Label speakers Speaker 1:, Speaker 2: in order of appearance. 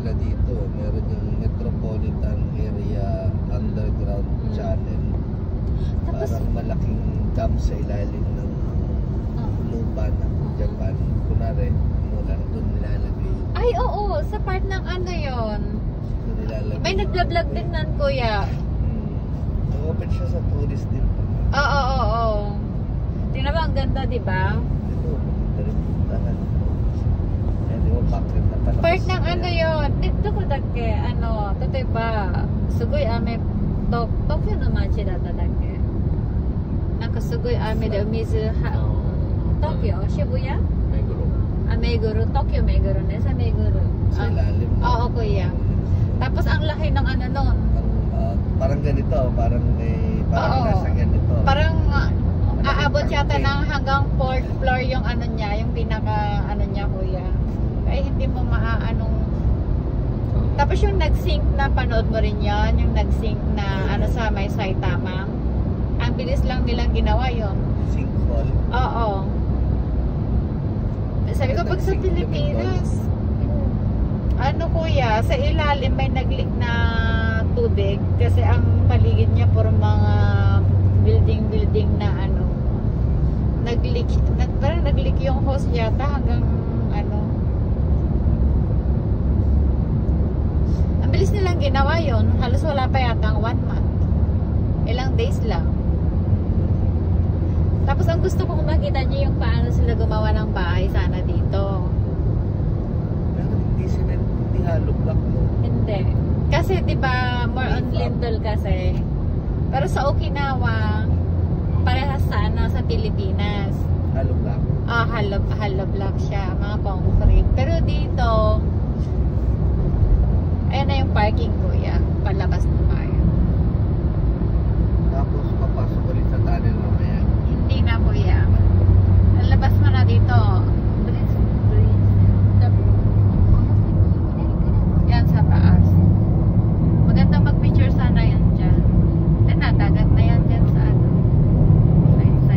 Speaker 1: nila dito. Meron yung Metropolitan Area Underground Channel.
Speaker 2: Tapos,
Speaker 1: Parang malaking dam sa ilalim ng lupa ng Japan. Kunwari, mulan doon nilalagay.
Speaker 2: ay, oo, sa part ng ano yon.
Speaker 1: Doon nilalagay.
Speaker 2: May nagla-vlog din nan, kuya.
Speaker 1: Open siya sa tourist din.
Speaker 2: Oo. Tingnan mo, ang ganda, di ba?
Speaker 1: Ito, maganda rin puntahan. Ayan, di ba, bakit na pala.
Speaker 2: Part ng ano yon. Dito ko dake, ano, totoo ba? Sugoy ame, Tokyo no machi data dake. Nanka sugoy ame de umizu ha. Tokyo, Shibuya? Meguro, Tokyo Meguro ne sa Meguro.
Speaker 1: Sa ilalim.
Speaker 2: Oo, kuya. Tapos ang laki ng ano nun.
Speaker 1: Parang ganito, parang nasa ganito.
Speaker 2: Parang aabot yata ng hanggang 4th floor yung ano niya, yung pinaka ano niya, kuya. Ay hindi mo maaanong. Tapos yung nag-sync na panood mo rin yon, yung nag-sync na ano sa may Saitama. Ang bilis lang nilang ginawa yon.
Speaker 1: Sinkhole.
Speaker 2: Oo. Sabi ko pag sa Pilipinas, ano kuya, sa ilalim may nag-leak na tubig kasi ang paligid niya puro mga building na ano. Nag-leak, parang nag-leak yung hose yata hanggang ano. Ang bilis nilang ginawa yon, halos wala pa yata ang 1 month. Ilang days lang. Tapos ang gusto kong makita niyo yung paano sila gumawa ng bahay sana dito.
Speaker 1: Pero hindi hollow block, no?
Speaker 2: Hindi. Kasi 'di ba more on lintel kasi. Pero sa Okinawa parehas sa ano sa Pilipinas.
Speaker 1: Hollow block.
Speaker 2: Hollow block siya, mga concrete. Pero dito ayan na yung parking, kuya. Palabas naman.